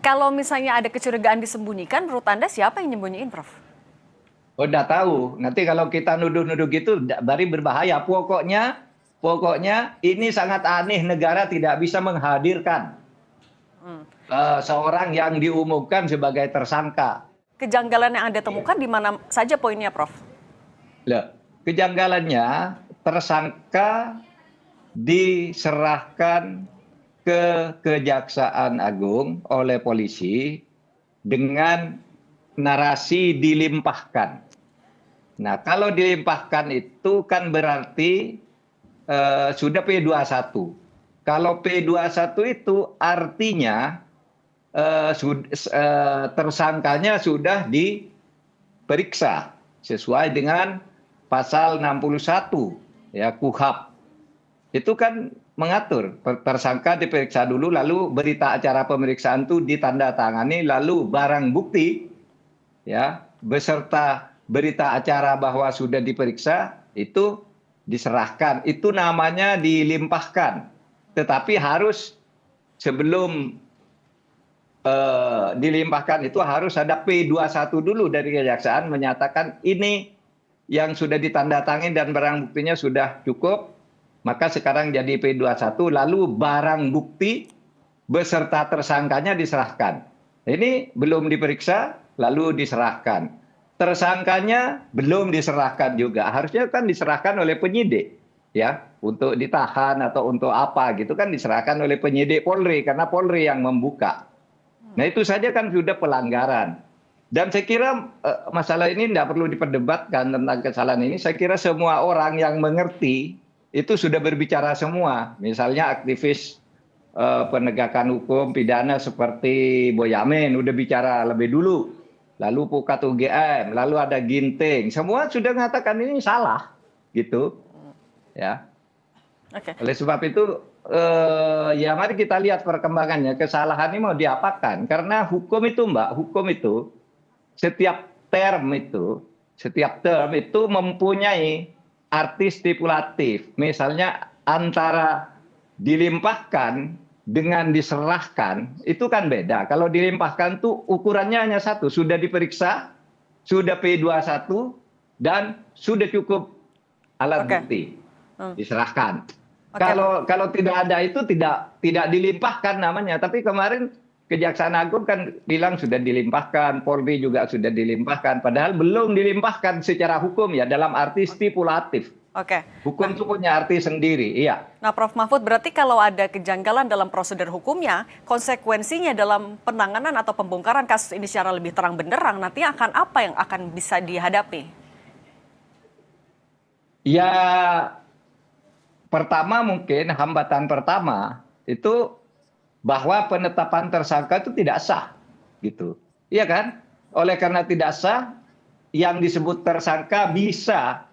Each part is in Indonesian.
Kalau misalnya ada kecurigaan disembunyikan, menurut Anda siapa yang nyembunyiin, Prof? Oh, udah tahu. Nanti kalau kita nuduh-nuduh gitu, bari berbahaya. Pokoknya ini sangat aneh. Negara tidak bisa menghadirkan seorang yang diumumkan sebagai tersangka. Kejanggalan yang Anda temukan di mana saja poinnya, Prof? Loh, kejanggalannya tersangka diserahkan ke Kejaksaan Agung oleh polisi dengan narasi dilimpahkan. Nah, kalau dilimpahkan itu kan berarti sudah P21. Kalau P21 itu artinya tersangkanya sudah diperiksa sesuai dengan pasal 61 ya KUHP. Itu kan mengatur tersangka diperiksa dulu, lalu berita acara pemeriksaan itu ditandatangani, lalu barang bukti ya beserta berita acara bahwa sudah diperiksa itu diserahkan. Itu namanya dilimpahkan. Tetapi harus sebelum dilimpahkan itu harus ada P21 dulu dari kejaksaan menyatakan ini yang sudah ditandatangani dan barang buktinya sudah cukup, maka sekarang jadi P21, lalu barang bukti beserta tersangkanya diserahkan. Ini belum diperiksa, lalu diserahkan. Tersangkanya belum diserahkan juga. Harusnya kan diserahkan oleh penyidik, ya, untuk ditahan atau untuk apa gitu kan diserahkan oleh penyidik Polri karena Polri yang membuka. Nah, itu saja kan sudah pelanggaran. Dan saya kira masalah ini tidak perlu diperdebatkan tentang kesalahan ini. Saya kira semua orang yang mengerti itu sudah berbicara semua. Misalnya aktivis penegakan hukum pidana seperti Boyamin udah bicara lebih dulu. Lalu Pukat UGM, lalu ada Ginting. Semua sudah mengatakan ini salah, gitu. Ya. Oke. Oleh sebab itu, ya mari kita lihat perkembangannya. Kesalahan ini mau diapakan? Karena hukum itu, Mbak, hukum itu setiap term itu mempunyai arti stipulatif. Misalnya antara dilimpahkan dengan diserahkan itu kan beda. Kalau dilimpahkan tuh ukurannya hanya satu, sudah diperiksa, sudah P21 dan sudah cukup alat Oke. bukti, diserahkan. Oke. Kalau tidak ada itu tidak dilimpahkan namanya. Tapi kemarin Kejaksaan Agung kan bilang sudah dilimpahkan, Polri juga sudah dilimpahkan, padahal belum dilimpahkan secara hukum ya dalam arti stipulatif. Oke. Hukum itu punya arti sendiri, iya. Nah, Prof Mahfud, berarti kalau ada kejanggalan dalam prosedur hukumnya, konsekuensinya dalam penanganan atau pembongkaran kasus ini secara lebih terang benderang, nanti akan apa yang akan bisa dihadapi? Ya, pertama mungkin hambatan pertama itu bahwa penetapan tersangka itu tidak sah, gitu. Iya kan? Oleh karena tidak sah, yang disebut tersangka bisa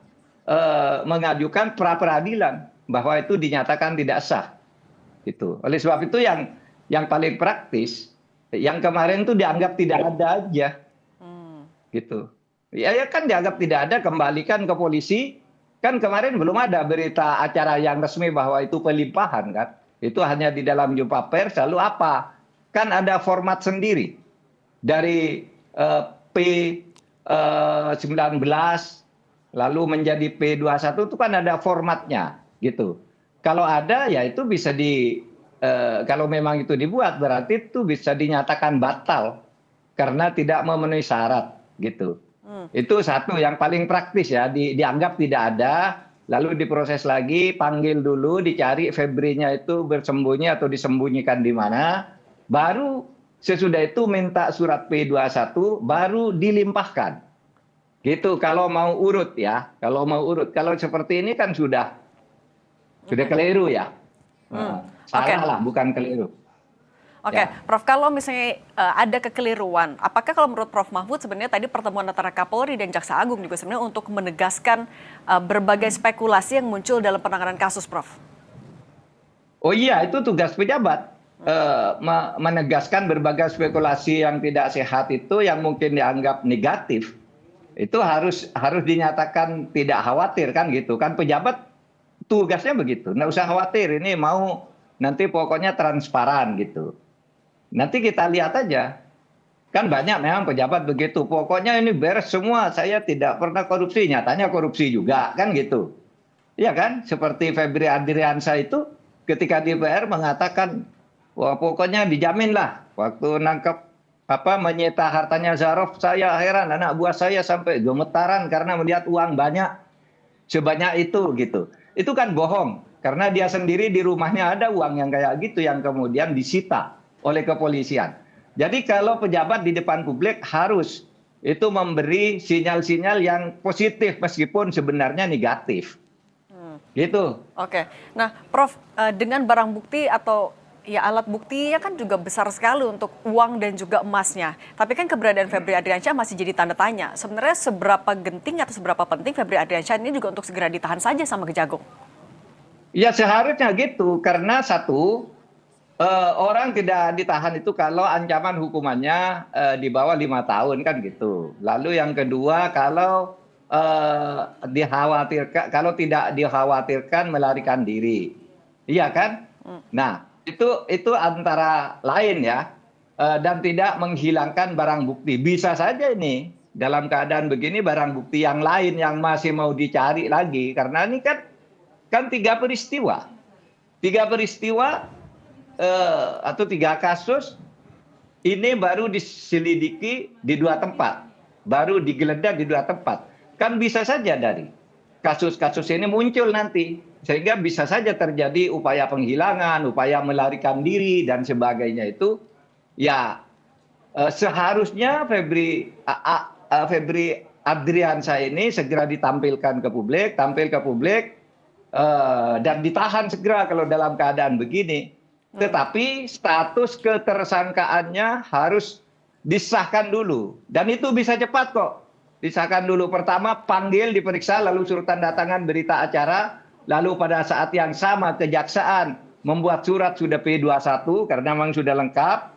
mengajukan pra peradilan bahwa itu dinyatakan tidak sah, gitu. Oleh sebab itu yang paling praktis, yang kemarin itu dianggap tidak ada aja, gitu. Ya kan dianggap tidak ada, kembalikan ke polisi. Kan kemarin belum ada berita acara yang resmi bahwa itu pelimpahan kan. Itu hanya di dalam jumpa pers, lalu apa? Kan ada format sendiri. Dari P19, lalu menjadi P21 itu kan ada formatnya, gitu. Kalau ada ya itu bisa kalau memang itu dibuat, berarti itu bisa dinyatakan batal karena tidak memenuhi syarat, gitu. Itu satu yang paling praktis ya, dianggap tidak ada, lalu diproses lagi, panggil dulu, dicari Febrinya itu bersembunyi atau disembunyikan di mana, baru sesudah itu minta surat P21, baru dilimpahkan. Gitu kalau mau urut ya, kalau mau urut. Kalau seperti ini kan sudah keliru ya. Salah lah, bukan keliru. Oke, Ya. Prof, kalau misalnya ada kekeliruan, apakah kalau menurut Prof Mahfud sebenarnya tadi pertemuan antara Kapolri dan Jaksa Agung juga sebenarnya untuk menegaskan berbagai spekulasi yang muncul dalam penanganan kasus, Prof? Oh iya, itu tugas pejabat. Menegaskan berbagai spekulasi yang tidak sehat itu yang mungkin dianggap negatif. Itu harus dinyatakan tidak khawatir kan gitu. Kan pejabat tugasnya begitu. Nggak usah khawatir, ini mau nanti pokoknya transparan gitu. Nanti kita lihat aja. Kan banyak memang pejabat begitu. Pokoknya ini beres semua. Saya tidak pernah korupsi. Nyatanya korupsi juga. Kan gitu. Iya kan? Seperti Febri Adriansa itu ketika DPR mengatakan, wah pokoknya dijamin lah. Waktu nangkep menyita hartanya Zarov, saya heran. Anak buah saya sampai gemetaran karena melihat uang banyak. Sebanyak itu gitu. Itu kan bohong. Karena dia sendiri di rumahnya ada uang yang kayak gitu yang kemudian disita oleh kepolisian. Jadi kalau pejabat di depan publik harus itu memberi sinyal-sinyal yang positif meskipun sebenarnya negatif. Gitu. Oke. Nah, Prof, dengan barang bukti atau ya alat buktinya kan juga besar sekali untuk uang dan juga emasnya. Tapi kan keberadaan Febri Adriansyah masih jadi tanda tanya. Sebenarnya seberapa genting atau seberapa penting Febri Adriansyah ini juga untuk segera ditahan saja sama Kejagung? Ya seharusnya gitu. Karena satu, orang tidak ditahan itu kalau ancaman hukumannya di bawah 5 tahun kan gitu. Lalu yang kedua kalau dikhawatirkan, kalau tidak dikhawatirkan melarikan diri, iya kan? Nah itu antara lain ya, dan tidak menghilangkan barang bukti. Bisa saja ini dalam keadaan begini barang bukti yang lain yang masih mau dicari lagi karena ini kan tiga peristiwa atau 3 kasus ini baru diselidiki di 2 tempat, baru digeledah di 2 tempat. Kan bisa saja dari kasus-kasus ini muncul nanti, sehingga bisa saja terjadi upaya penghilangan, upaya melarikan diri dan sebagainya itu. Ya seharusnya Febri Adriansyah ini segera ditampilkan ke publik, dan ditahan segera kalau dalam keadaan begini. Tetapi status ketersangkaannya harus disahkan dulu. Dan itu bisa cepat kok. Disahkan dulu. Pertama panggil, diperiksa, lalu suruh tanda tangan berita acara. Lalu pada saat yang sama kejaksaan membuat surat sudah P21 karena memang sudah lengkap.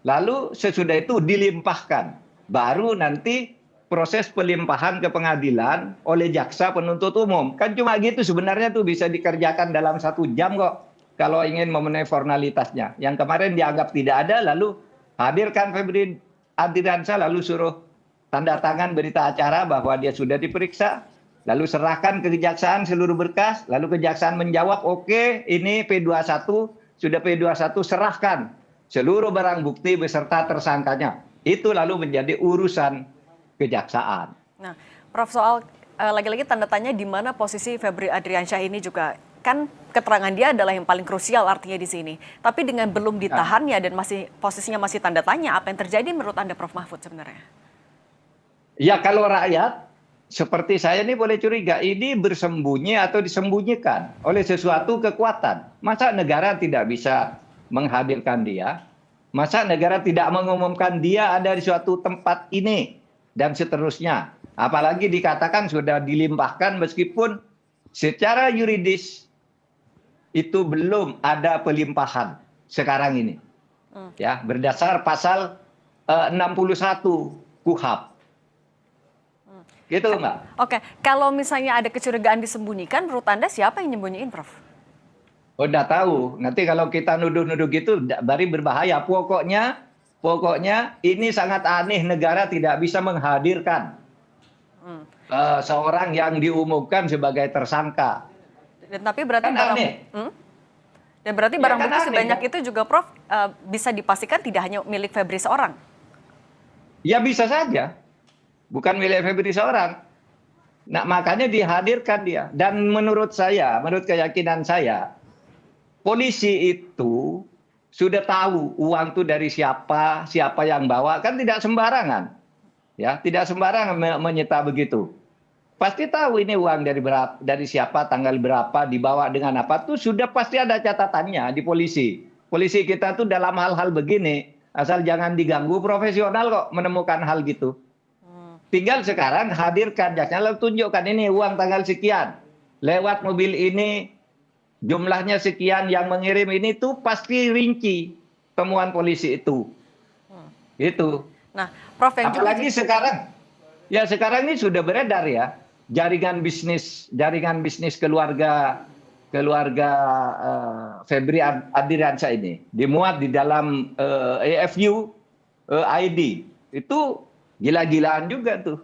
Lalu sesudah itu dilimpahkan. Baru nanti proses pelimpahan ke pengadilan oleh jaksa penuntut umum. Kan cuma gitu sebenarnya tuh bisa dikerjakan dalam 1 jam kok. Kalau ingin memenuhi formalitasnya. Yang kemarin dianggap tidak ada, lalu hadirkan Febri Adriansyah, lalu suruh tanda tangan berita acara bahwa dia sudah diperiksa. Lalu serahkan ke kejaksaan seluruh berkas. Lalu kejaksaan menjawab, oke, ini P21, sudah P21 serahkan seluruh barang bukti beserta tersangkanya. Itu lalu menjadi urusan kejaksaan. Nah, Prof, soal lagi-lagi tanda tanya di mana posisi Febri Adriansyah ini juga kan keterangan dia adalah yang paling krusial artinya di sini. Tapi dengan belum ditahannya dan posisinya masih tanda tanya, apa yang terjadi menurut Anda Prof Mahfud sebenarnya? Ya kalau rakyat seperti saya ini boleh curiga ini bersembunyi atau disembunyikan oleh sesuatu kekuatan. Masa negara tidak bisa menghadirkan dia? Masa negara tidak mengumumkan dia ada di suatu tempat ini? Dan seterusnya. Apalagi dikatakan sudah dilimpahkan meskipun secara yuridis itu belum ada pelimpahan sekarang ini. Ya, berdasar pasal 61 KUHP. Gitu Mbak. Oke, kalau misalnya ada kecurigaan disembunyikan, menurut Anda siapa yang nyembunyiin, Prof? Oh, udah tahu. Nanti kalau kita nuduh-nuduh gitu, bari berbahaya. Pokoknya ini sangat aneh negara tidak bisa menghadirkan seorang yang diumumkan sebagai tersangka. Dan tapi berarti kan barang, aneh. Dan berarti Ya, barang kan bukti aneh, sebanyak kan? itu juga, Prof, bisa dipastikan tidak hanya milik Febri seorang. Ya bisa saja, bukan milik Febri seorang. Nah makanya dihadirkan dia. Dan menurut saya, menurut keyakinan saya, polisi itu sudah tahu uang itu dari siapa, siapa yang bawa, kan tidak sembarangan. Ya, tidak sembarangan menyita begitu. Pasti tahu ini uang dari siapa, tanggal berapa, dibawa dengan apa, tuh sudah pasti ada catatannya di polisi. Polisi kita tuh dalam hal-hal begini, asal jangan diganggu, profesional kok menemukan hal gitu. Tinggal sekarang hadirkan jaksa, lalu tunjukkan ini uang tanggal sekian, lewat mobil ini, jumlahnya sekian, yang mengirim ini tuh pasti rinci temuan polisi itu. Itu. Nah, Prof, yang apalagi sekarang, ya sekarang ini sudah beredar ya jaringan bisnis keluarga keluarga Febri Ardiansyah ini dimuat di dalam AFU ID itu gila-gilaan juga tuh.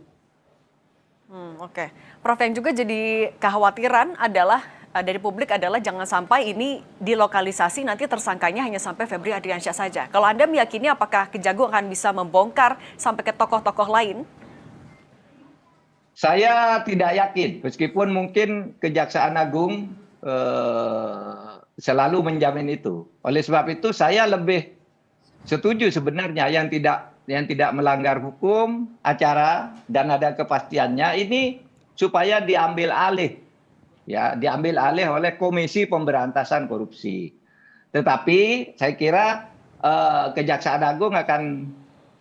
Oke. Prof, yang juga jadi kekhawatiran adalah dari publik adalah jangan sampai ini dilokalisasi nanti tersangkanya hanya sampai Febri Ardiansyah saja. Kalau Anda meyakini apakah Kejagung akan bisa membongkar sampai ke tokoh-tokoh lain? Saya tidak yakin, meskipun mungkin Kejaksaan Agung selalu menjamin itu. Oleh sebab itu saya lebih setuju sebenarnya yang tidak melanggar hukum acara dan ada kepastiannya ini supaya diambil alih oleh Komisi Pemberantasan Korupsi. Tetapi saya kira Kejaksaan Agung akan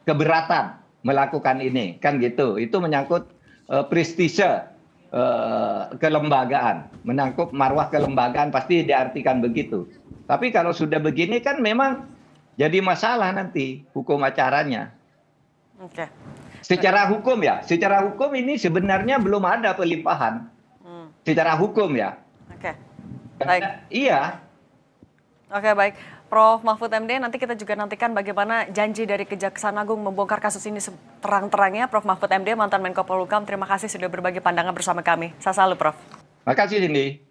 keberatan melakukan ini, kan gitu. Itu menyangkut prestise kelembagaan, menyangkut marwah kelembagaan, pasti diartikan begitu. Tapi kalau sudah begini kan memang jadi masalah nanti hukum acaranya. Oke. Secara hukum ini sebenarnya belum ada pelimpahan. Secara hukum ya. Oke. Baik. Iya. Oke, baik. Prof. Mahfud MD, nanti kita juga nantikan bagaimana janji dari Kejaksaan Agung membongkar kasus ini terang-terangnya. Prof. Mahfud MD, mantan Menko Polhukam, terima kasih sudah berbagi pandangan bersama kami. Saya salut, Prof. Makasih, Cindy.